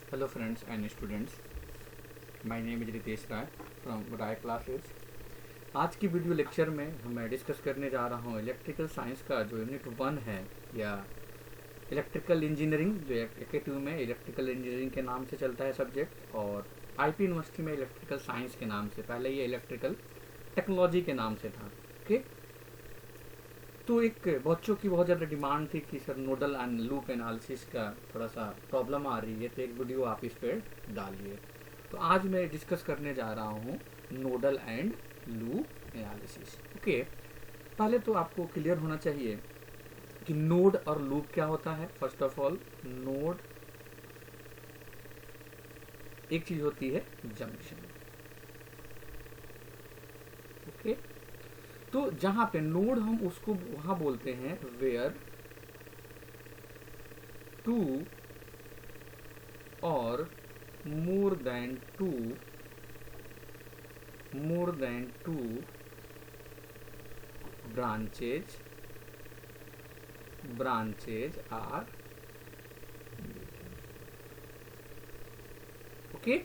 Hello friends and students, my name is Ritesh Rai from Rai classes. आज की video lecture में मैं डिस्कस करने जा रहा हूँ इलेक्ट्रिकल साइंस का जो यूनिट 1 है या इलेक्ट्रिकल इंजीनियरिंग, जो एकेटीयू में इलेक्ट्रिकल इंजीनियरिंग के नाम से चलता है सब्जेक्ट, और आईपी यूनिवर्सिटी में इलेक्ट्रिकल साइंस के नाम से, पहले ये इलेक्ट्रिकल टेक्नोलॉजी के नाम से था। ओके, तो एक बच्चों की बहुत ज़्यादा डिमांड थी कि sir nodal and loop analysis का थोड़ा सा प्रॉब्लम आ रही है, तो एक वीडियो आप इस पर डालिए। तो आज मैं डिस्कस करने जा रहा हूँ nodal and loop analysis. Okay, पहले तो आपको क्लियर होना चाहिए कि नोड और लूप क्या होता है। फर्स्ट ऑफ ऑल, नोड एक चीज होती है जंक्शन। ओके, तो जहां पे नोड हम उसको वहां बोलते हैं वेयर टू और more than two branches are okay.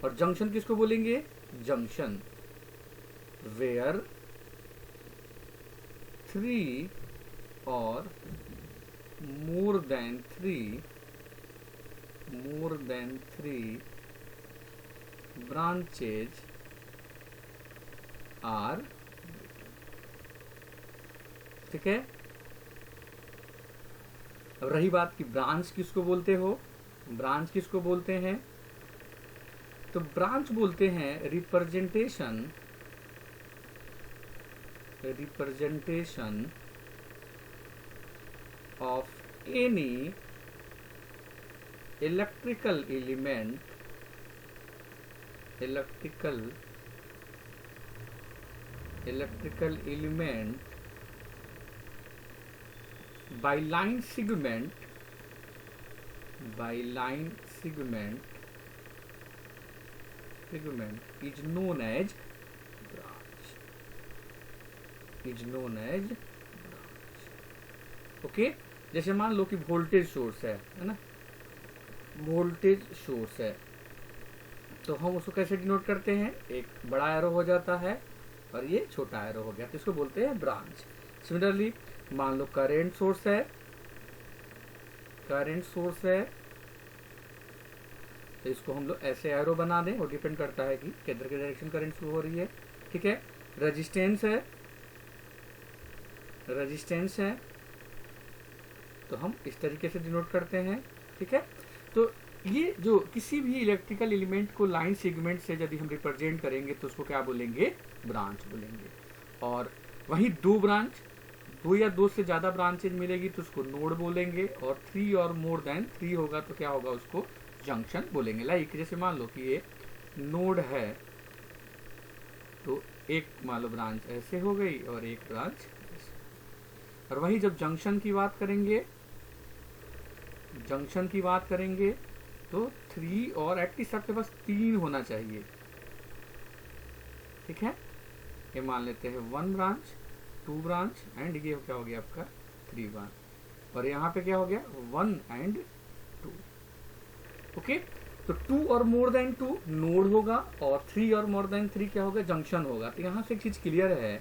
और जंक्शन किसको बोलेंगे? जंक्शन वेयर 3 और more than 3 branches are, ठीक है। अब रही बात कि ब्रांच किसको बोलते हो, ब्रांच किसको बोलते हैं? तो ब्रांच बोलते हैं representation of any electrical element by line segment is known as branch, okay. जैसे मान लो कि वोल्टेज सोर्स है ना, वोल्टेज सोर्स है, तो हम उसको कैसे डिनोट करते हैं? एक बड़ा एरो हो जाता है और ये छोटा एरो हो गया, तो इसको बोलते हैं ब्रांच। सिमिलरली मान लो करंट सोर्स है, तो इसको हम लोग ऐसे एरो बना दें, और डिपेंड करता है कि किधर की डायरेक्शन करंट फ्लो हो रही है, ठीक है। रेजिस्टेंस है, तो हम इस तरीके से डिनोट करते हैं, ठीक है। तो ये जो किसी भी इलेक्ट्रिकल एलिमेंट को लाइन सेगमेंट से यदि हम रिप्रेजेंट करेंगे तो उसको क्या बोलेंगे? ब्रांच बोलेंगे। और वही दो या दो से ज्यादा ब्रांचेज मिलेगी तो उसको नोड बोलेंगे, और 3 और मोर देन 3 होगा तो क्या होगा? उसको जंक्शन बोलेंगे। लाइक जैसे मान लो कि ये नोड है, तो एक मान लो ब्रांच ऐसे हो गई और एक ब्रांच ऐसे। और वही जब जंक्शन की बात करेंगे तो 3 और एटलीस्ट आपके पास 3 होना चाहिए, ठीक है। ये मान लेते हैं 1 ब्रांच, 2 ब्रांच, एंड ये क्या हो गया आपका 3 ब्रांच, और यहाँ पे क्या हो गया 1 and 2। ओके, तो 2 और मोर देन 2 नोड होगा, और 3 और मोर देन 3 क्या होगा? जंक्शन होगा। तो यहां से एक चीज क्लियर है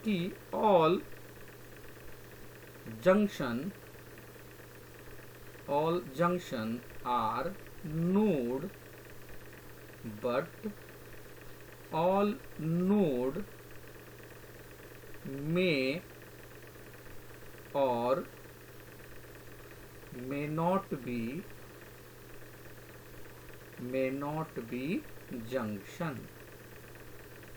कि all junction are node, but all node may or may not be junction,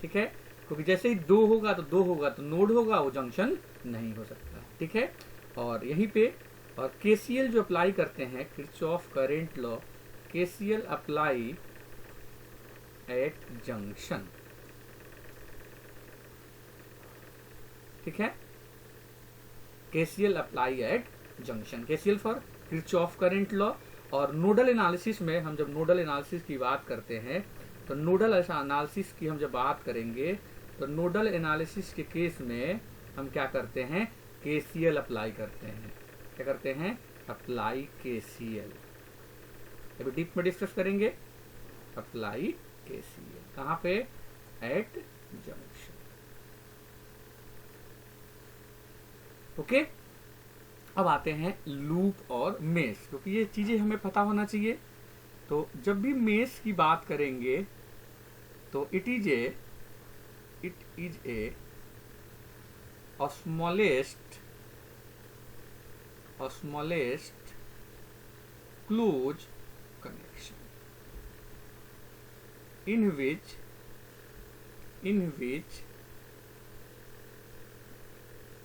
ठीक है। क्योंकि जैसे ही 2 होगा तो नोड होगा, वो जंक्शन नहीं हो सकता, ठीक है। और यहीं पे और केसीएल जो अप्लाई करते हैं, Kirchhoff current law, KCL apply eight junction, ठीक है। KCL apply eight junction, KCL for Kirchhoff current law. और नोडल एनालिसिस में हम जब नोडल एनालिसिस की बात करते हैं, तो नोडल एनालिसिस की हम जब बात करेंगे तो नोडल एनालिसिस के केस में हम क्या करते हैं? केसीएल अप्लाई करते हैं। क्या करते हैं? Apply KCL। अभी डीप में डिस्कस करेंगे। अप्लाई KCL कहाँ पे? Eight junction. ओके, अब आते हैं लूप और मेस, क्योंकि ये चीजें हमें पता होना चाहिए। तो जब भी मेस की बात करेंगे तो it is a smallest close connection in which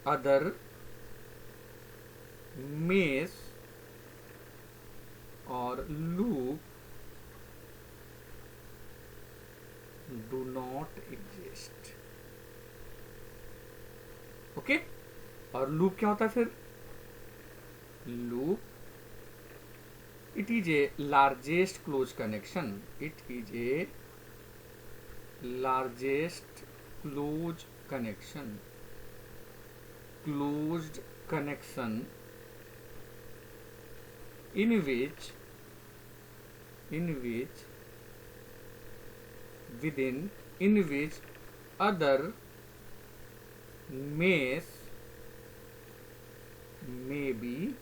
other mesh or loop do not exist। Okay, और लूप क्या होता है फिर? Loop it is a largest closed connection। it is a largest closed connection in which other mesh may be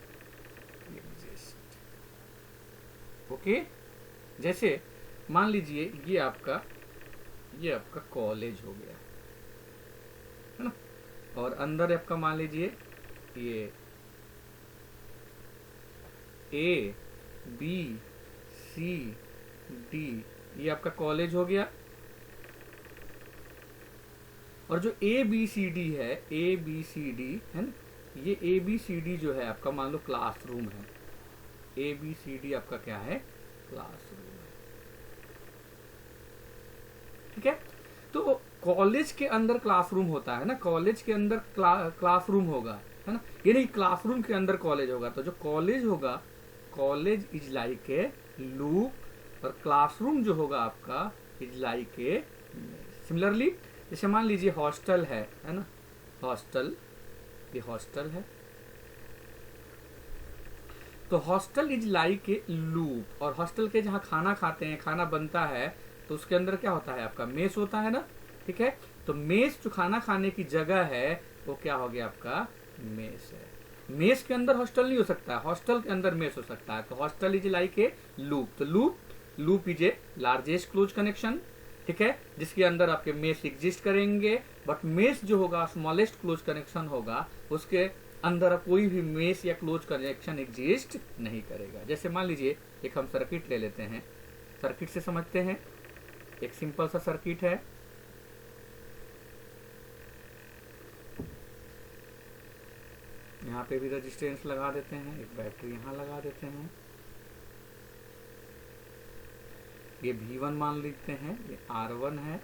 exist। Okay, जैसे मान लीजिए ये आपका कॉलेज हो गया है ना, और अंदर आपका मान लीजिए ये ABCD, ये आपका कॉलेज हो गया। और जो ABCD है ना, ये ABCD जो है आपका मान लो क्लासरूम है। ABCD आपका क्या है? क्लासरूम है। ठीक है, तो कॉलेज के अंदर क्लासरूम होता है ना, कॉलेज के अंदर क्लासरूम होगा, है ना, ये नहीं क्लासरूम के अंदर कॉलेज होगा। तो जो कॉलेज होगा, college is like a loop, और क्लासरूम जो होगा आपका इज लाइक ए। सिमिलरली जैसे मान लीजिए हॉस्टल है ना, हॉस्टल, ये हॉस्टल है, तो hostel is like a loop. और हॉस्टल के जहाँ खाना खाते हैं, खाना बनता है, तो उसके अंदर क्या होता है? आपका मेस होता है ना। ठीक है, तो मेस जो खाना खाने की जगह है वो क्या हो गया? आपका मेस है। मेस के अंदर हॉस्टल नहीं हो सकता, हॉस्टल के अंदर मेस हो सकता है। तो hostel is like a loop. तो loop is a largest close connection, ठीक है, जिसके अंदर आपके मेस एग्जिस्ट करेंगे। बट मेस जो होगा स्मॉलेस्ट क्लोज कनेक्शन होगा, उसके अंदर कोई भी मेस या क्लोज कनेक्शन एग्जिस्ट नहीं करेगा। जैसे मान लीजिए एक हम सर्किट ले लेते हैं, सर्किट से समझते हैं। एक सिंपल सा सर्किट है, यहाँ पे भी रेजिस्टेंस लगा देते हैं, एक बैटरी यहाँ लगा देते हैं। ये V1 मान लेते हैं, ये R1 है,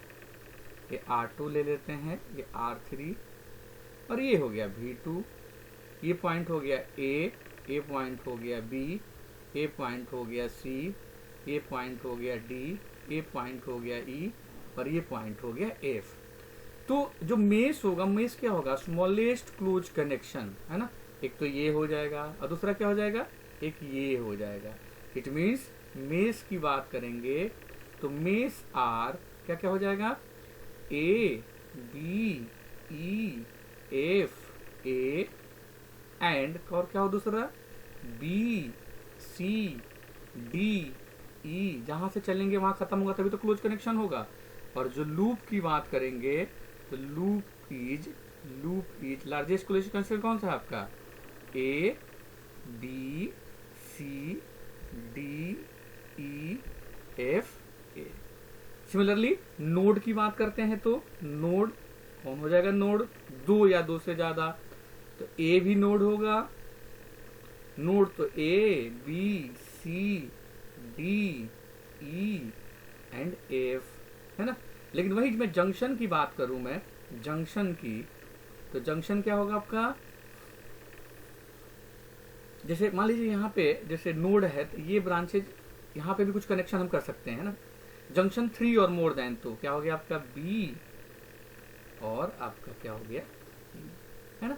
ये R2 ले लेते हैं, ये R3, और ये हो गया V2। ये पॉइंट हो गया A, ये पॉइंट हो गया B, ये पॉइंट हो गया C, ये पॉइंट हो गया D, ये पॉइंट हो गया E, और ये पॉइंट हो गया F। तो जो मेस होगा, मेस क्या होगा? स्मॉलेस्ट क्लोज कनेक्शन, है ना। एक तो ये हो जाएगा, और दूसरा क्या हो जाएगा? एक ये हो जाएगा। इट मीन्स मेस की बात करेंगे तो मेस आर क्या क्या हो जाएगा? A B E F A and, और क्या हो दूसरा? B C D E, जहां से चलेंगे वहां खत्म होगा, तभी तो क्लोज कनेक्शन होगा। और जो लूप की बात करेंगे तो loop is largest close connection कौन सा है आपका? A B C D E F A। Similarly node की बात करते हैं तो नोड कौन हो जाएगा? नोड, दो या दो से ज्यादा, तो A भी नोड होगा। नोड तो A B C D E and F, है ना। लेकिन वही मैं जंक्शन की बात करूं, मैं जंक्शन की, तो जंक्शन क्या होगा आपका? जैसे मान लीजिए यहाँ पे जैसे नोड है, तो ये ब्रांचेज यहाँ पे भी कुछ कनेक्शन हम कर सकते हैं ना। जंक्शन 3 और मोर देन, तो क्या हो गया आपका? B और आपका क्या हो गया? E, है ना।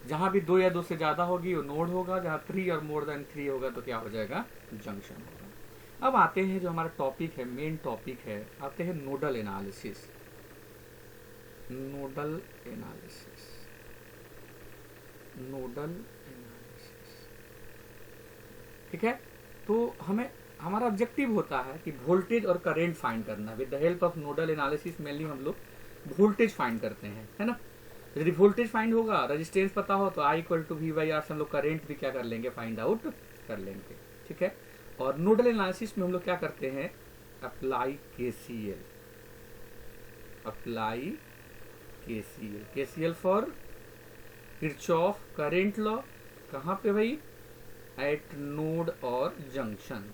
जहां भी 2 या 2 से ज्यादा होगी वो नोड होगा, जहां 3 और मोर देन 3 होगा तो क्या हो जाएगा, जंक्शन होगा। अब आते हैं जो हमारा टॉपिक है, मेन टॉपिक है, आते हैं nodal analysis. Nodal analysis, nodal analysis, ठीक है। तो हमें हमारा ऑब्जेक्टिव होता है कि वोल्टेज और करंट फाइंड करना। With the help of nodal analysis mainly हम लोग वोल्टेज फाइंड करते हैं, है ना। यदि वोल्टेज फाइंड होगा, रेजिस्टेंस पता हो, तो I equal to V by R से हम लोग करंट भी क्या कर लेंगे, फाइंड आउट कर लेंगे, ठीक है। और नोडल एनालिसिस में हम लोग क्या करते हैं, apply KCL, apply KCL, KCL for Kirchhoff current law. कहाँ पे भाई, एट नोड और जंक्शन।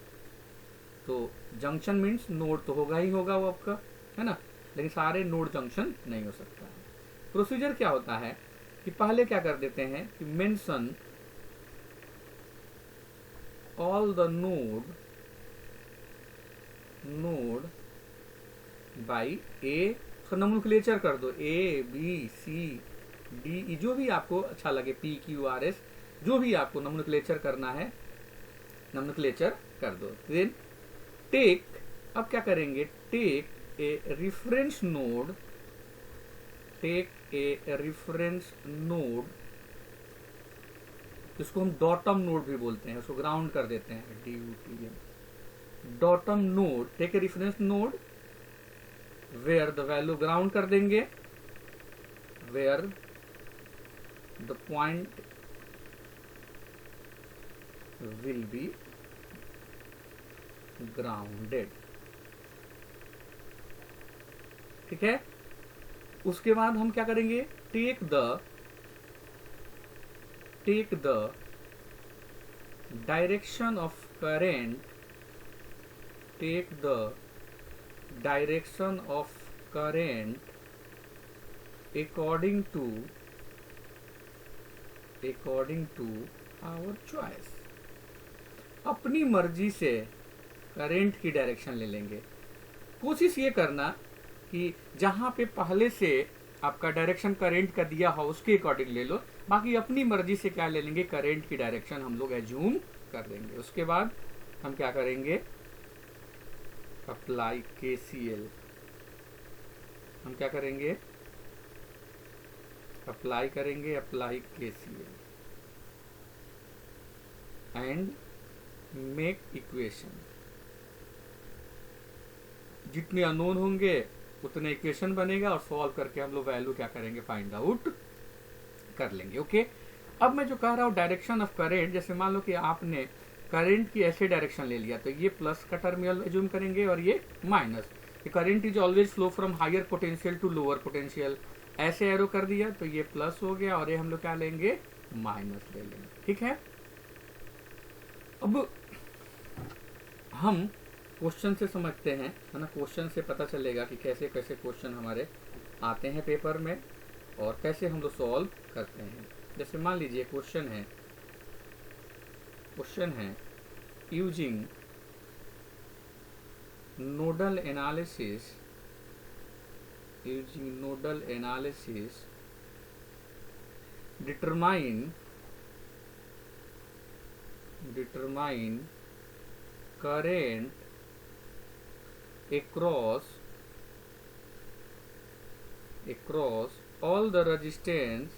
तो जंक्शन मीन्स नोड तो होगा ही होगा वो आपका, है ना, लेकिन सारे नोड जंक्शन नहीं हो सकता है। प्रोसीजर क्या होता है कि पहले क्या कर देते हैं कि mention all the node by A, उसका नोमेनक्लेचर कर दो, ABCD, जो भी आपको अच्छा लगे, PQRS, जो भी आपको नोमेनक्लेचर करना है नोमेनक्लेचर कर दो। देन टेक, अब क्या करेंगे, take a reference node, take a reference node, जिसको हम डॉटम नोड भी बोलते हैं, उसको ग्राउंड कर देते हैं, DUTM, datum node, take a reference node where the value, ground कर देंगे, where the point will be grounded, ठीक है। उसके बाद हम क्या करेंगे, take the direction of current, take the direction of current according to our choice, अपनी मर्जी से करंट की डायरेक्शन ले लेंगे। कोशिश ये करना कि जहां पे पहले से आपका डायरेक्शन करंट का दिया हो उसके अकॉर्डिंग ले लो, बाकी अपनी मर्जी से क्या ले लेंगे, करंट की डायरेक्शन हम लोग एज्यूम कर देंगे। उसके बाद हम क्या करेंगे, अप्लाई KCL, हम क्या करेंगे, अप्लाई करेंगे, apply KCL and make equation. जितने अननोन होंगे उतने इक्वेशन बनेगा और सॉल्व करके हम लोग वैल्यू क्या करेंगे, फाइंड आउट कर लेंगे। ओके, अब मैं जो कह रहा हूँ डायरेक्शन ऑफ करंट, जैसे मान लो कि आपने करंट की ऐसे डायरेक्शन ले लिया, तो ये प्लस का टर्मिनल एज्यूम करेंगे और ये minus. Current is always flow from higher potential to lower potential, ऐसे एरो कर दिया तो ये प्लस हो गया और ये हम लोग क्या लेंगे, माइनस ले लेंगे, ठीक है। अब हम क्वेश्चन से समझते हैं, है ना, क्वेश्चन से पता चलेगा कि कैसे कैसे क्वेश्चन हमारे आते हैं पेपर में और कैसे हम लोग सॉल्व करते हैं। जैसे मान लीजिए क्वेश्चन है using nodal analysis determine current across all the resistance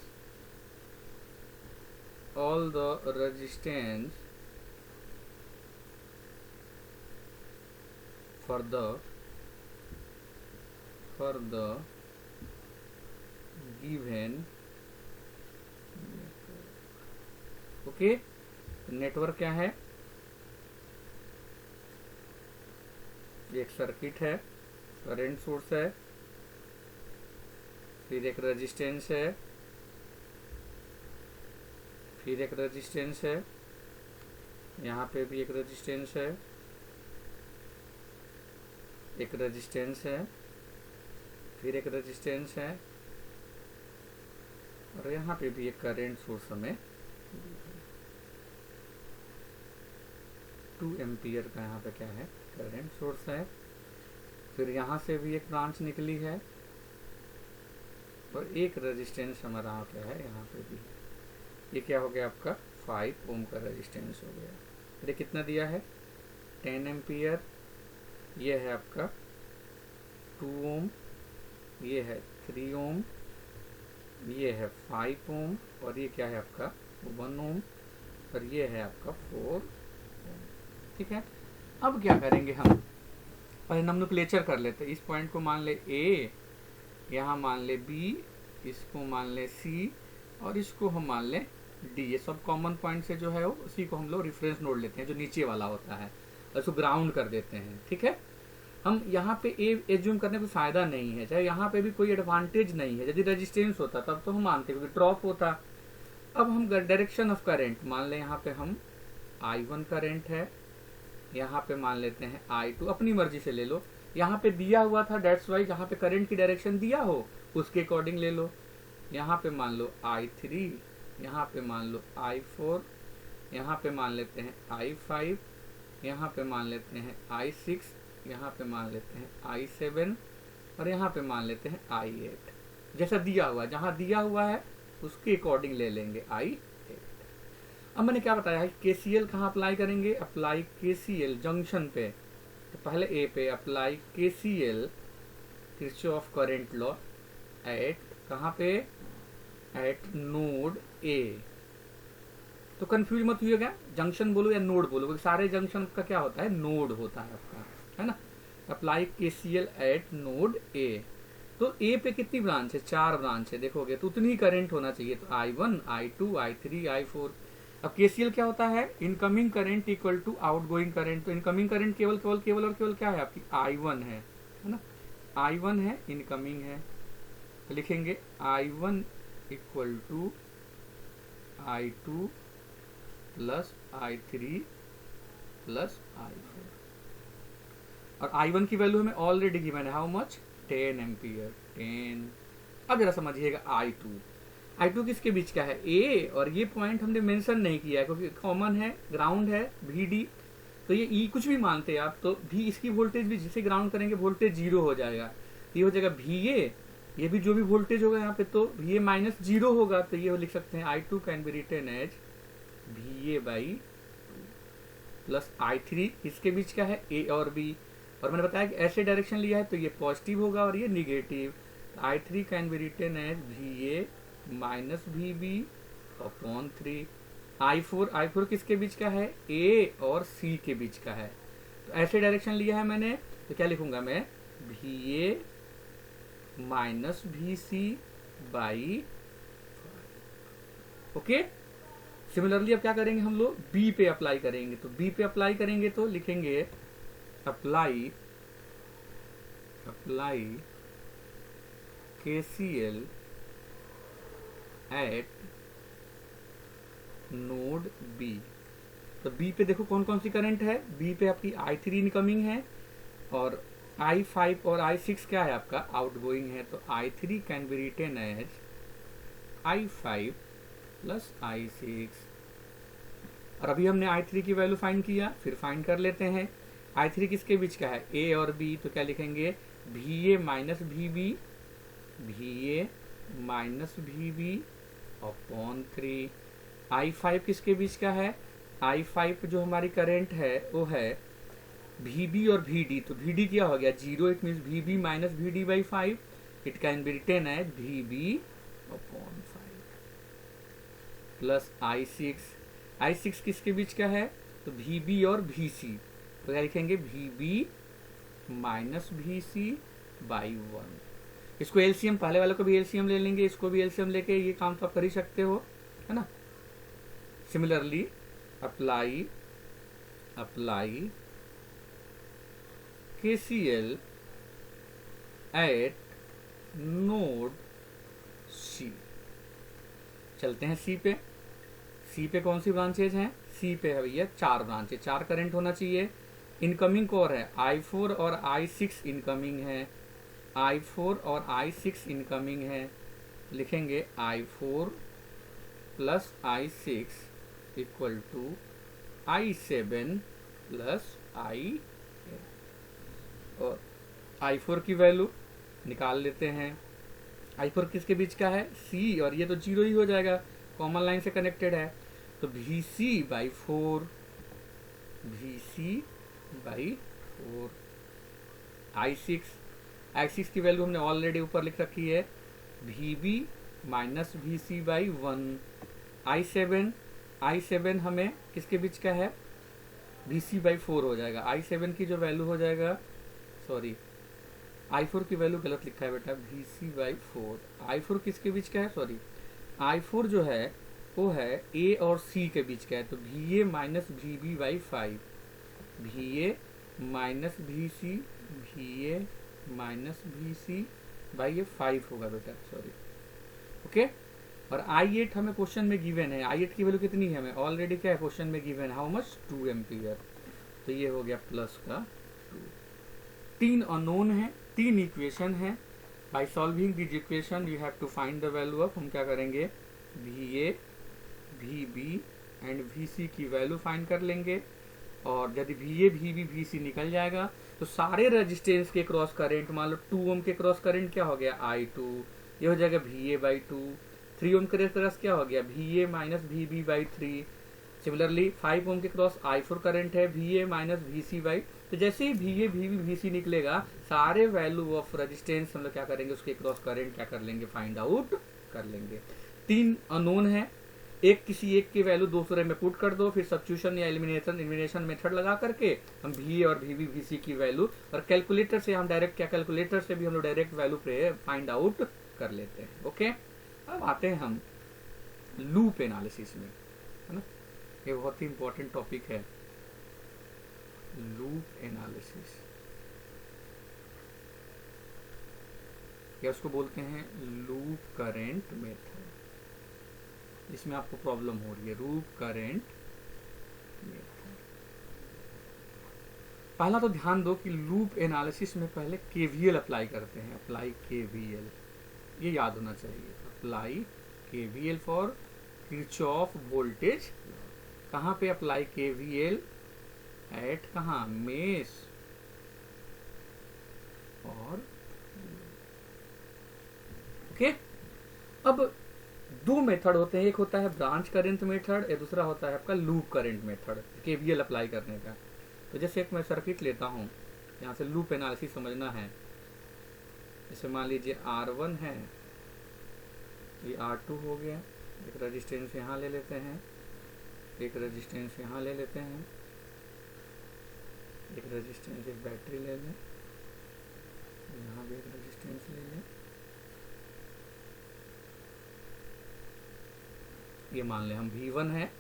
for the given okay. Network क्या है, एक सर्किट है, करंट सोर्स है, फिर एक रेजिस्टेंस है, फिर एक रेजिस्टेंस है, यहाँ पे भी एक रेजिस्टेंस है, एक रेजिस्टेंस है, फिर एक रेजिस्टेंस है और यहाँ पे भी एक करंट सोर्स हमें 2 एम्पियर का यहाँ पे क्या है, करंट सोर्स है। फिर यहाँ से भी एक ब्रांच निकली है और एक रेजिस्टेंस हमारा क्या है, यहाँ पे भी है। ये क्या हो गया आपका 5 ओम का रेजिस्टेंस हो गया। फिर ये कितना दिया है 10 एम्पियर, ये है आपका 2 ओम, ये है 3 ओम, ये है 5 ओम, और ये क्या है आपका 1 ओम, और ये है आपका 4 ओम। ठीक है, अब क्या करेंगे हम, पहले नोमेनक्लेचर कर लेते हैं। इस पॉइंट को मान ले ए, यहाँ मान ले बी, इसको मान ले सी, और इसको हम मान ले डी। ये सब कॉमन पॉइंट से जो है वो उसी को हम लोग रेफरेंस नोड लेते हैं जो नीचे वाला होता है, और इसको ग्राउंड कर देते हैं। ठीक है, हम यहाँ पे ए एज्यूम करने को फायदा नहीं है, चाहे यहाँ पे भी कोई एडवांटेज नहीं है। यदि रेजिस्टेंस होता तब तो हम मानते क्योंकि ड्रॉप होता। अब हम डायरेक्शन ऑफ करंट मान लें, यहाँ पे हम I1 करंट है, यहाँ पे मान लेते हैं I2, अपनी मर्जी से ले लो। यहाँ पे दिया हुआ था, डेट्स वाई जहाँ पे करंट की डायरेक्शन दिया हो उसके अकॉर्डिंग ले लो। यहाँ पे मान लो I3, यहाँ पे मान लो I4, यहाँ पे मान लेते हैं I5, यहाँ पे मान लेते हैं I6, यहाँ पे मान लेते हैं I7, और यहाँ पे मान लेते हैं I8। जैसा दिया हुआ, जहाँ दिया हुआ है उसके अकॉर्डिंग ले लेंगे I8। अब मैंने क्या बताया है, KCL कहाँ अप्लाई करेंगे, अप्लाई KCL जंक्शन पे। तो पहले ए पे apply KCL, Kirchhoff current law, at कहाँ पे, एट नोड ए। तो कंफ्यूज मत हुइएगा, जंक्शन बोलो या नोड बोलो, क्योंकि सारे जंक्शन का क्या होता है, नोड होता है आपका, है ना। Apply KCL eight node A. तो ए पे कितनी ब्रांच है, 4 ब्रांच है, देखोगे तो उतनी करंट होना चाहिए। तो I1, I2, I3, I4। अब KCL क्या होता है, incoming current equal to outgoing current. तो इनकमिंग करंट केवल केवल केवल और केवल क्या है आपकी, I1 है ना। I1 है, इनकमिंग है, तो लिखेंगे I1 equal to I2 plus I3 plus I4। और I1 की वैल्यू हमें ऑलरेडी गिवन है, हाउ मच, 10 एम्पियर, 10। अब जरा समझिएगा I2 किसके बीच का है, ए, और ये पॉइंट हमने मेंशन नहीं किया है क्योंकि कॉमन है, ग्राउंड है VD। तो ये ई कुछ भी मानते हैं आप, तो भी इसकी वोल्टेज भी जिसे ग्राउंड करेंगे वोल्टेज 0 हो जाएगा। ये हो जाएगा VA, ये भी जो भी वोल्टेज होगा यहाँ पे तो VA माइनस 0 होगा। तो ये लिख सकते हैं I2 can be written as VA by plus I3 इसके बीच का है A और B। और मैंने बताया कि ऐसे डायरेक्शन लिया है तो ये पॉजिटिव होगा और ये negative. I3 can be written as VA minus VB upon 3। I4 किसके बीच का है, A और C के बीच का है। तो ऐसे डायरेक्शन लिया है मैंने, तो क्या लिखूंगा मैं, VA minus VC by. Okay, similarly अब क्या करेंगे हम लोग, B पे अप्लाई करेंगे। तो B पे अप्लाई करेंगे तो लिखेंगे apply KCL eight node B। तो B पे देखो कौन कौन सी करंट है, B पे आपकी I3 इनकमिंग है और I5 और I6 क्या है आपका, आउटगोइंग है। तो I3 can be written as I5 plus I6। और अभी हमने I3 की वैल्यू फाइंड किया, फिर फाइंड कर लेते हैं I3 किसके बीच का है, A और B। तो क्या लिखेंगे, VA minus VB, VA minus VB upon 3। I5 किसके बीच का है, I5 जो हमारी करंट है वो है VB और VD। तो VD क्या हो गया, 0, it means VB minus VD by 5। It can be written as VB upon 5 plus I6 किसके बीच का है, तो VB और VC। तो क्या लिखेंगे, VB माइनस VC बाई 1। इसको एलसीएम, पहले वाले को भी एलसीएम ले लेंगे, इसको भी एलसीएम लेके ये काम तो आप कर ही सकते हो, है ना। Similarly apply KCL eight node C। चलते हैं C पे कौन सी ब्रांचेज हैं, C पे है भैया 4 ब्रांचेज, 4 करंट होना चाहिए। इनकमिंग को और है I4 और I6 इनकमिंग है, I4 और I6 इनकमिंग है। लिखेंगे I4 plus I6 equal to I7 plus I8। और I4 की वैल्यू निकाल लेते हैं। I4 किसके बीच का है, C, और ये तो 0 ही हो जाएगा। कॉमन लाइन से कनेक्टेड है, तो VC/4, VC/4। I6 की वैल्यू हमने ऑलरेडी ऊपर लिख रखी है, VB माइनस VC/1। I7 हमें किसके बीच का है, VC/4 हो जाएगा। I7 की जो वैल्यू हो जाएगा, सॉरी I4 की वैल्यू गलत लिखा है बेटा, VC/4। I4 किसके बीच का है, सॉरी I4 जो है वो है A और C के बीच का है, तो VA minus VB/5, VA minus VC, VA minus VC/5 होगा बेटा, सॉरी ओके। और I8 हमें क्वेश्चन में गिवन है, I8 की वैल्यू कितनी है हमें ऑलरेडी क्या है क्वेश्चन में गिवन, हाउ मच, 2 एम्पियर। तो ये हो गया प्लस का 2। 3 अननोन है, 3 इक्वेशन है। By solving this equation you have to find the value of, हम क्या करेंगे, VA, VB एंड VC की वैल्यू फाइंड कर लेंगे। और यदि VA, VB, VC निकल जाएगा तो सारे रेजिस्टेंस के क्रॉस करंट, मान लो 2 ओम के क्रॉस करंट क्या हो गया, I2, ये हो जाएगा VA/2। 3 ओम के क्रॉस क्या हो गया, VA माइनस VB/3। सिमिलरली 5 ओम के क्रॉस I4 करंट है, VA माइनस VC/। तो जैसे ही VA, VB, VC निकलेगा, सारे वैल्यू ऑफ रेजिस्टेंस हम लोग क्या करेंगे, उसके क्रॉस करंट क्या कर लेंगे, फाइंड आउट कर लेंगे। 3 अननोन है, एक किसी एक की वैल्यू दूसरे में पुट कर दो, फिर सब्स्टिट्यूशन या एलिमिनेशन मेथड लगा करके हम VA और VB, VC की वैल्यू, और कैलकुलेटर से हम डायरेक्ट क्या, कैलकुलेटर से भी हम लोग डायरेक्ट वैल्यू फाइंड आउट कर लेते हैं। ओके, अब आते हैं हम लूप एनालिसिस में, है ना, ये बहुत ही इंपॉर्टेंट टॉपिक है, लूप एनालिसिस, या उसको बोलते हैं लूप करंट मेथड। इसमें आपको प्रॉब्लम हो रही है, लूप करंट मेथड। पहला तो ध्यान दो कि लूप एनालिसिस में पहले KVL अप्लाई करते हैं, अप्लाई KVL, ये याद होना चाहिए, apply KVL for Kirchhoff voltage. कहाँ पे अप्लाई KVL, एट कहाँ, मेश और ओके। अब 2 मेथड होते हैं, एक होता है ब्रांच करंट मेथड, या दूसरा होता है आपका loop current method KVL apply करने का। तो जैसे एक मैं सर्किट लेता हूँ, यहाँ से लूप एनालिसिस समझना है। जैसे मान लीजिए R1 है, ये R2 हो गया, एक रेजिस्टेंस यहाँ ले लेते हैं, एक रेजिस्टेंस यहाँ ले लेते हैं, एक रेजिस्टेंस, एक बैटरी ले लें, यहाँ भी एक रेजिस्टेंस ले लें, ये मान लें हम V1 है,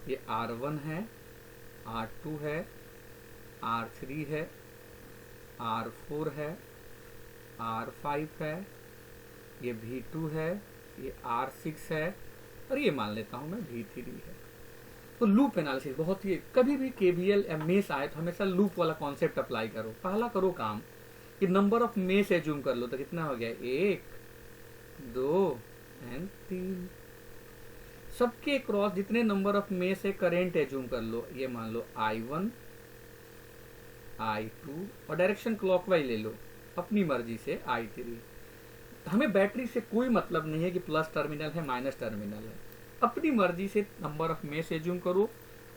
ये R1 है, R2 है, R3 है, R4 है, R5 है, ये V2 है, ये R6 है, और ये मान लेता हूं मैं V3 है। तो लूप एनालिसिस बहुत ही, कभी भी KVL या मेश आए तो हमेशा लूप वाला कॉन्सेप्ट अप्लाई करो। पहला करो काम कि नंबर ऑफ मेश एज्यूम कर लो, तो कितना हो गया, 1, 2 एंड 3। सबके क्रॉस जितने नंबर ऑफ मेश है करेंट एज्यूम कर लो, ये मान लो I1, I2, और डायरेक्शन क्लॉकवाइज ले लो अपनी मर्जी से, I3। हमें बैटरी से कोई मतलब नहीं है कि प्लस टर्मिनल है माइनस टर्मिनल है, अपनी मर्जी से नंबर ऑफ मेश एज्यूम करो,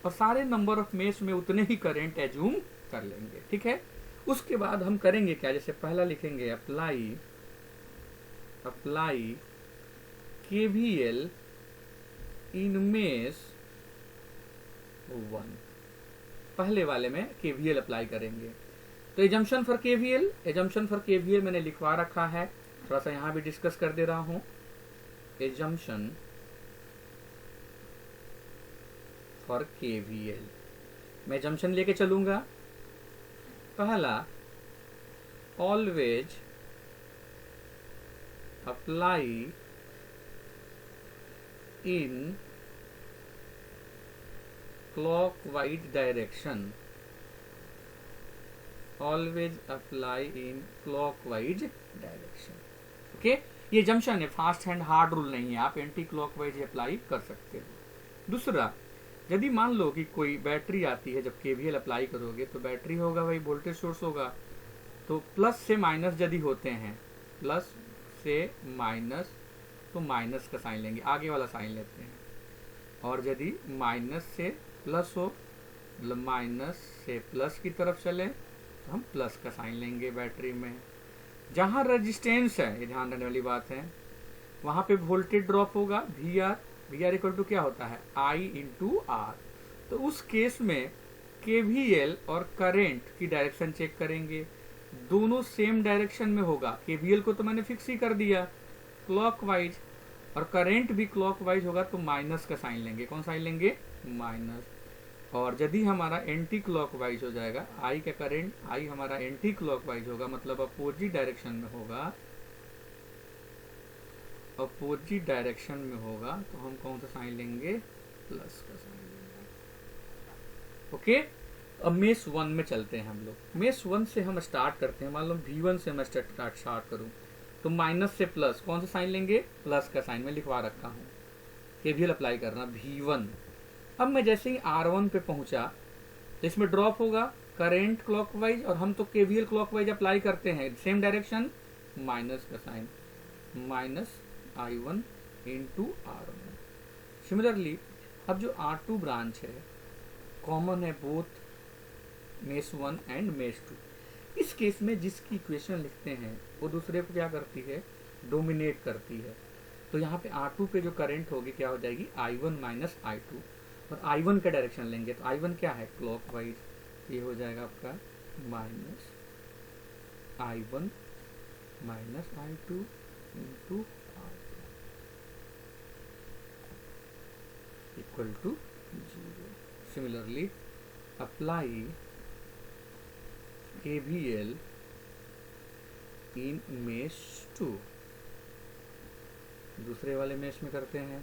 और सारे नंबर ऑफ मेश में उतने ही करंट एज्यूम कर लेंगे, ठीक है। उसके बाद हम करेंगे क्या, जैसे पहला लिखेंगे अप्लाई KVL इन मेश 1, पहले वाले में KVL अप्लाई करेंगे। तो एजम्पशन फॉर KVL मैंने लिखवा रखा है, थोड़ा सा यहां भी डिस्कस कर दे रहा हूं। एजम्पशन फॉर KVL, मैं एजम्पशन लेके चलूंगा। पहला, always apply in clockwise direction, always apply in clockwise direction, okay. ये जंक्शन है, फास्ट एंड हार्ड रूल नहीं है, आप एंटी क्लॉकवाइज अप्लाई कर सकते हो। दूसरा, यदि मान लो कि कोई बैटरी आती है, जब KVL अप्लाई करोगे तो बैटरी होगा भाई, वोल्टेज सोर्स होगा, तो प्लस से माइनस यदि होते हैं, प्लस से माइनस, तो माइनस का साइन लेंगे, आगे वाला साइन लेते हैं। और यदि माइनस से प्लस हो, मतलब माइनस से प्लस की तरफ चले, तो हम प्लस का साइन लेंगे बैटरी में। जहाँ रेजिस्टेंस है, ये ध्यान रखने वाली बात है, वहाँ पे वोल्टेज ड्रॉप होगा V R. V R equal to क्या होता है, आई इंटू आर। तो उस केस में केवीएल और करंट की डायरेक्शन चेक करेंगे, दोनों सेम डायरेक्शन में होगा। केवीएल को तो मैंने फिक्स ही कर दिया क्लॉकवाइज, और करंट भी क्लॉकवाइज होगा, तो माइनस का साइन लेंगे। कौन साइन लेंगे, माइनस। और यदि हमारा एंटी क्लॉकवाइज हो जाएगा, आई का करंट, आई हमारा एंटी क्लॉकवाइज होगा, मतलब अपोजिट डायरेक्शन में होगा, अपोजिट डायरेक्शन में होगा, तो हम कौन सा साइन लेंगे, प्लस का साइन लेंगे। ओके, अब मेष 1 में चलते हैं हम लोग। मेष 1 से हम स्टार्ट करते हैं। मान लो V1 से मैं स्टार्ट करूं, तो माइनस से प्लस, कौन सा साइन लेंगे, प्लस का साइन मैं लिखवा रखा हूं। केवीएल अप्लाई करना V1। अब मैं जैसे ही R1 पे पहुंचा, तो इसमें ड्रॉप होगा करंट क्लॉकवाइज, और हम तो केवीएल क्लॉकवाइज अप्लाई करते हैं, सेम डायरेक्शन, माइनस का sign, minus I1 into R1। Similarly अब जो R2 ब्रांच है, कॉमन है बोथ मेष 1 एंड मेष 2। इस केस में जिसकी इक्वेशन लिखते हैं वो दूसरे को क्या करती है, डोमिनेट करती है। तो यहाँ पे R2 पे जो करंट होगी क्या हो जाएगी, I1 माइनस I2, और I1 का डायरेक्शन लेंगे, तो I1 क्या है, क्लॉकवाइज, ये हो जाएगा आपका minus I1 minus I2 into R2 equal to 0। Similarly apply KVL in mesh 2। दूसरे वाले मेष में करते हैं,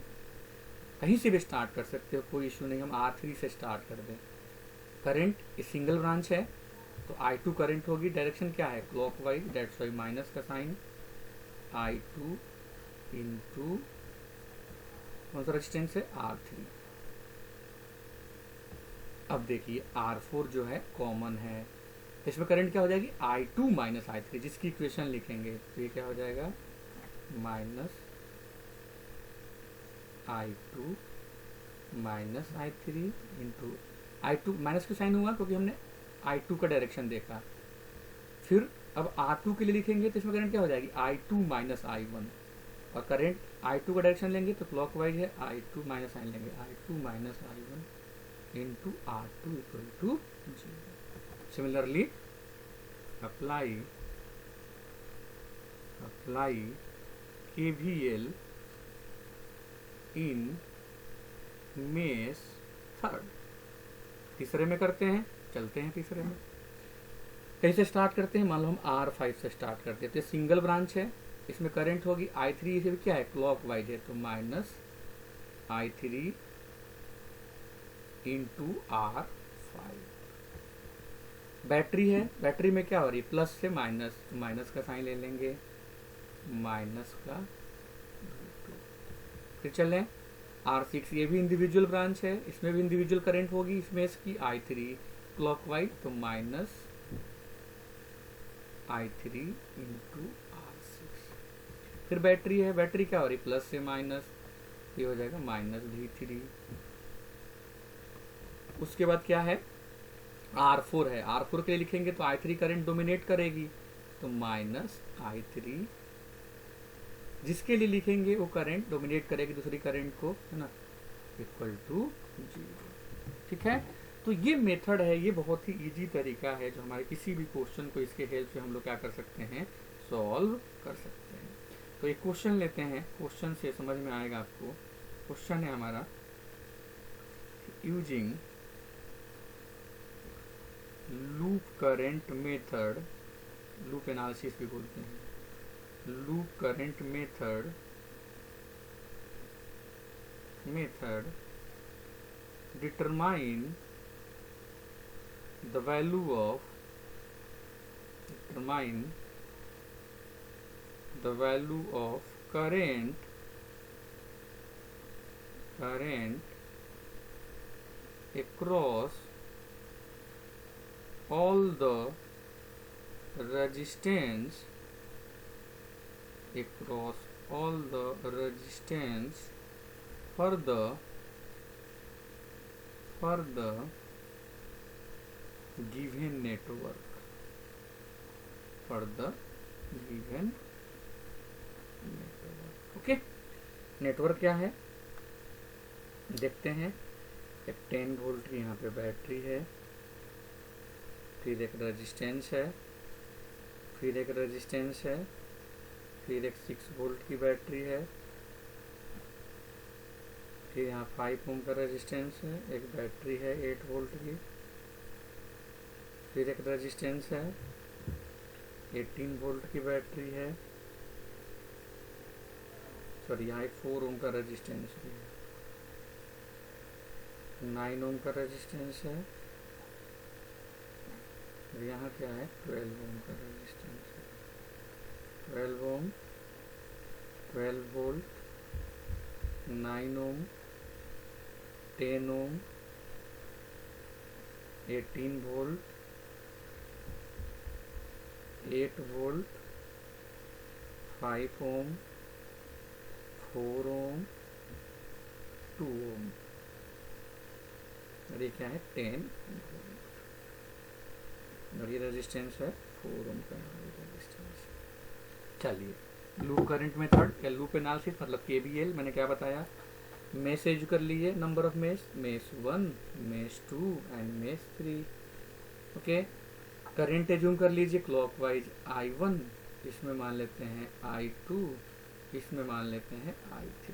कहीं से भी स्टार्ट कर सकते हो, कोई इशू नहीं। हम R3 से स्टार्ट कर दें। करंट सिंगल ब्रांच है, तो I2 करंट होगी, डायरेक्शन क्या है, क्लॉकवाइज, दैट्स वाई माइनस का साइन, I2 इंटू कौन सा रेजिस्टेंस है, R3। अब देखिए R4 जो है कॉमन है, इसमें करंट क्या हो जाएगी, I2 माइनस I3, जिसकी इक्वेशन लिखेंगे तो ये क्या हो जाएगा, minus I2 minus I3 into I2, minus का साइन हुआ क्योंकि हमने I2 का डायरेक्शन देखा। फिर अब R2 के लिए लिखेंगे तो इसमें करंट क्या हो जाएगी, I2 माइनस I1, और करंट I2 का डायरेक्शन लेंगे तो क्लॉकवाइज है, I2 माइनस साइन लेंगे, I2 minus I1 into R2 equal to 0। Similarly apply KVL in mesh 3। तीसरे में करते हैं, चलते हैं तीसरे में। कहीं से स्टार्ट करते हैं, मान लो हम R5 से स्टार्ट करते हैं, तो सिंगल ब्रांच है, इसमें करंट होगी I3, से भी क्या है, क्लॉकवाइज है, तो minus I3 into R5। Battery है, बैटरी में क्या हो रही है, प्लस से माइनस, तो माइनस का साइन ले लेंगे, माइनस का 2। फिर चलें R6, ये भी इंडिविजुअल ब्रांच है, इसमें भी इंडिविजुअल करंट होगी, इसमें इसकी I3 क्लॉकवाइज, तो माइनस I3 इंटू R6। फिर बैटरी है, बैटरी क्या हो रही है, प्लस से माइनस, ये हो जाएगा माइनस V3। उसके बाद क्या है, R4 है, R4 के लिए लिखेंगे तो I3 करंट डोमिनेट करेगी, तो माइनस I3, जिसके लिए लिखेंगे वो करंट डोमिनेट करेगी दूसरी करंट को, है ना, इक्वल टू 0। ठीक है, तो ये मेथड है, ये बहुत ही इजी तरीका है जो हमारे किसी भी क्वेश्चन को इसके हेल्प से हम लोग क्या कर सकते हैं, सॉल्व कर सकते हैं। तो एक क्वेश्चन लेते हैं, क्वेश्चन से समझ में आएगा आपको। क्वेश्चन है हमारा, using loop current method, loop analysis भी बोलते हैं, loop current method determine the value of current across all the resistance all the resistance for the given network, for the given network. Okay, network क्या है देखते हैं। एक 10 volt की यहाँ पे बैटरी है, फिर एक रेजिस्टेंस है, फिर एक रेजिस्टेंस है, फिर एक 6 वोल्ट की बैटरी है, फिर यहाँ 5 ओम का रेजिस्टेंस है, एक बैटरी है 8 वोल्ट की, फिर एक रेजिस्टेंस है, 18 वोल्ट की बैटरी है, सॉरी यहाँ एक 4 ओम का रेजिस्टेंस भी है, 9 ओम का रेजिस्टेंस है, और यहाँ क्या है 12 ओम का रेजिस्टेंस है, 12 ओम, 12 वोल्ट, 9 ओम, 10 ओम, 18 वोल्ट, 8 वोल्ट, 5 ओम, 4 ओम, 2 ओम, और ये क्या है 10 वोल्ट, और ये रेजिस्टेंस है 4 ओम का रेजिस्टेंस। चलिए लूप करंट मेथड या लूप एनालिसिस मतलब KVL मैंने क्या बताया, मेश एज कर लीजिए, number of mesh 1, mesh 2 and mesh 3। Okay, current assume कर लीजिए क्लॉकवाइज I1, इसमें मान लेते हैं I2, इसमें मान लेते हैं I3।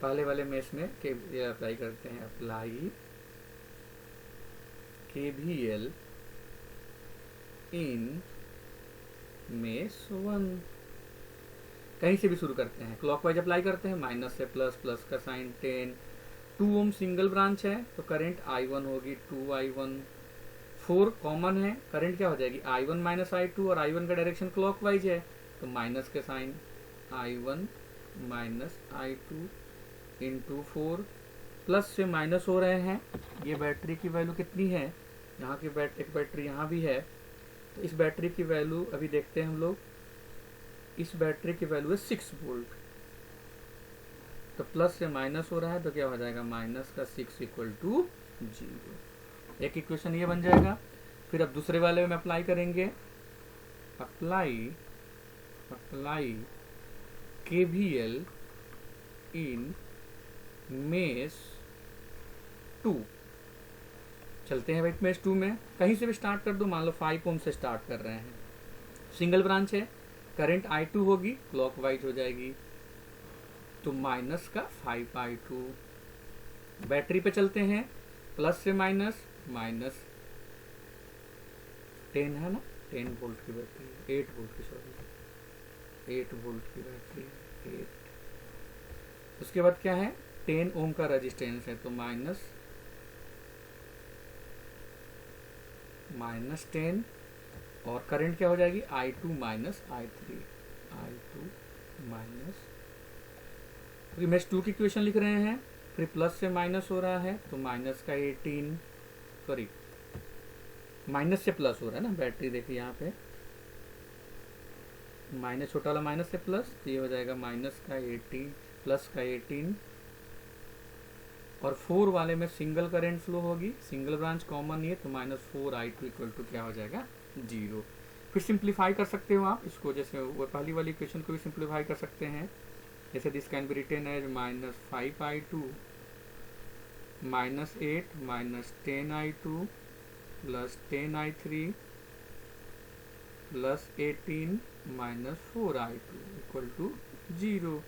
पहले वाले मेश में KVL अप्लाई करते हैं, अप्लाई KVL इन मेश 1। कहीं से भी शुरू करते हैं, क्लॉकवाइज अप्लाई करते हैं, माइनस से प्लस, प्लस का साइन 10, 2 ओम सिंगल ब्रांच है तो करंट I1 होगी 2I1, 4 कॉमन है, करंट क्या हो जाएगी I1 माइनस I2, और I1 का डायरेक्शन क्लॉकवाइज है तो माइनस के sign I1 minus I2 into 4, plus से माइनस हो रहे हैं। ये बैटरी की वैल्यू कितनी है, यहाँ की एक बैटरी यहाँ भी है, तो इस बैटरी की वैल्यू अभी देखते हैं हम लोग, इस बैटरी की वैल्यू है 6 वोल्ट, तो प्लस से माइनस हो रहा है तो क्या हो जाएगा माइनस का 6 इक्वल टू 0। एक इक्वेशन ये बन जाएगा। फिर अब दूसरे वाले में अप्लाई करेंगे, अप्लाई KVL इन मेश 2। चलते हैं भाई मेश 2 में, कहीं से भी स्टार्ट कर दो, मान लो 5 ओम से स्टार्ट कर रहे हैं, सिंगल ब्रांच है, करंट I2 होगी क्लॉकवाइज हो जाएगी तो माइनस का 5I2। बैटरी पे चलते हैं, प्लस से माइनस, माइनस 10 है ना, 10 वोल्ट की बैटरी है, 8 वोल्ट की, सॉरी 8 वोल्ट की बैटरी है, 8। उसके बाद क्या है 10 ओम का रेजिस्टेंस है तो माइनस 10, और करंट क्या हो जाएगी I2 minus I3, I2 minus, तो मेश 2 की इक्वेशन लिख रहे हैं, फिर प्लस से माइनस हो रहा है तो माइनस का 18, सॉरी माइनस से प्लस हो रहा है ना, बैटरी देखिए यहाँ पे माइनस, छोटा वाला माइनस से प्लस, तो ये हो जाएगा माइनस का 18 प्लस का 18, और 4 वाले में सिंगल करंट फ्लो होगी, सिंगल ब्रांच कॉमन नहीं है तो माइनस 4I2 इक्वल टू क्या हो जाएगा 0। फिर सिंप्लीफाई कर सकते हो आप इसको, जैसे वो पहली वाली इक्वेशन को भी सिंप्लीफाई कर सकते हैं, जैसे this can be written as minus 5I2 minus 8 minus 10I2 plus 10I3 plus 18 minus 4I2 equal to 0।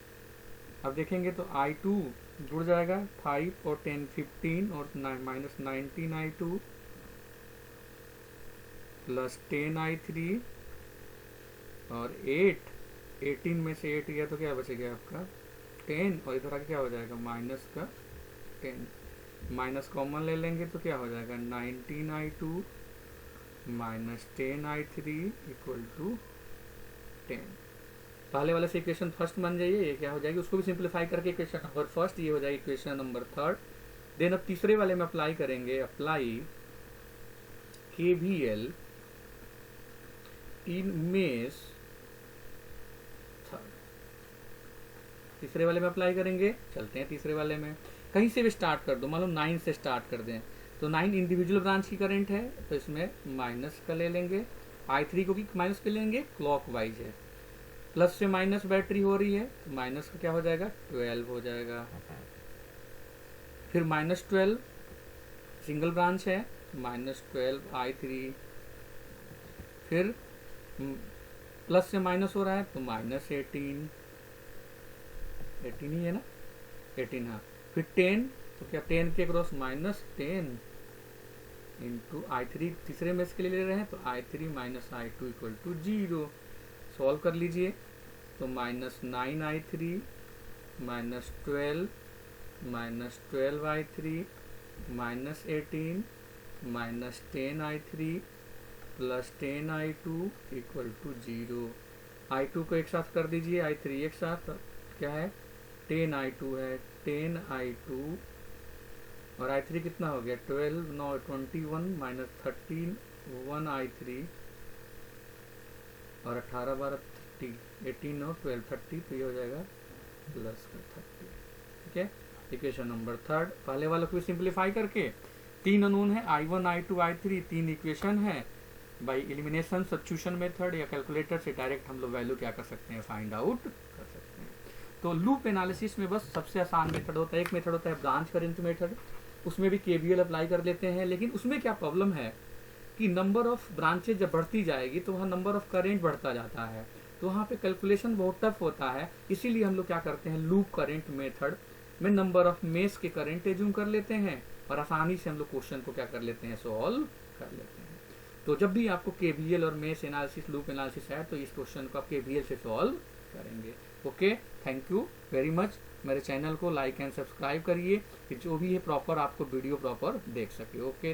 अब देखेंगे तो I2 जुड़ जाएगा, 5 और 10 15, और माइनस 19I2 प्लस 10I3 और 18 में से 8 गया तो क्या बचेगा आपका 10, और इधर आके क्या हो जाएगा माइनस का 10, माइनस कॉमन ले लेंगे तो क्या हो जाएगा 19I2 minus 10I3 equal to 10। पहले वाले से इक्वेशन फर्स्ट बन जाइए, ये क्या हो जाएगी, उसको भी सिंप्लीफाई करके इक्वेशन नंबर फर्स्ट, ये हो जाएगी इक्वेशन नंबर थर्ड। देन अब तीसरे वाले में अप्लाई करेंगे, अप्लाई KVL इन मेश तीसरे वाले में अप्लाई करेंगे। चलते हैं तीसरे वाले में, कहीं से भी स्टार्ट कर दो, मान लो 9 से स्टार्ट कर दें तो 9 इंडिविजुअल ब्रांच की करंट है, तो इसमें माइनस का ले लेंगे। I3 को भी माइनस के लेंगे, क्लॉक वाइज है, प्लस से माइनस बैटरी हो रही है तो माइनस का क्या हो जाएगा 12 हो जाएगा। फिर -12 सिंगल ब्रांच है, -12 I3, फिर प्लस से माइनस हो रहा है तो -18 ही है ना, 18 हाँ। फिर 10 तो क्या 10 के क्रॉस -10 इंटू I3 तीसरे में इसके लिए ले रहे हैं तो I3 minus I2 equal to 0। Solve कर लीजिए तो -9 I3 -12 -12 I3 -18 -10 I3 plus 10 I2 equal to 0। I2 को एक साथ कर दीजिए, I3 एक साथ, क्या है 10 I2 है, 10 I2 और I3 कितना हो गया 12 9 21 -13 1 I3 और 18 12 30 18 9 12 30 तो ये हो जाएगा प्लस का 30। ठीक है, इक्वेशन नंबर 3। पहले वाले को सिंप्लीफाई करके 3 अननोन है I1 I2 I3, 3 इक्वेशन है। बाई एलिमिनेशन सब्स्टिट्यूशन मेथड या कैलकुलेटर से डायरेक्ट हम लोग वैल्यू क्या कर सकते हैं, फाइंड आउट कर सकते हैं। तो लूप एनालिसिस में बस सबसे आसान मेथड होता है, एक मेथड होता है ब्रांच करंट मेथड, उसमें भी KVL अप्लाई कर लेते हैं। लेकिन उसमें क्या प्रॉब्लम है कि नंबर ऑफ ब्रांचेज जब बढ़ती जाएगी तो वहाँ नंबर ऑफ करेंट बढ़ता जाता है, तो वहाँ पे कैलकुलेशन बहुत टफ होता है। इसीलिए हम लोग क्या करते हैं, लूप करंट मेथड में नंबर ऑफ मेश के करंट एज्यूम कर लेते हैं और आसानी से हम लोग क्वेश्चन को क्या कर लेते हैं, सॉल्व कर लेते हैं। तो जब भी आपको KVL और मेश एनालिसिस लूप एनालिसिस है तो इस क्वेश्चन को आप KVL से सॉल्व करेंगे। Okay, thank you very much. मेरे चैनल को लाइक एंड सब्सक्राइब करिए कि जो भी है प्रॉपर आपको वीडियो प्रॉपर देख सके। ओके।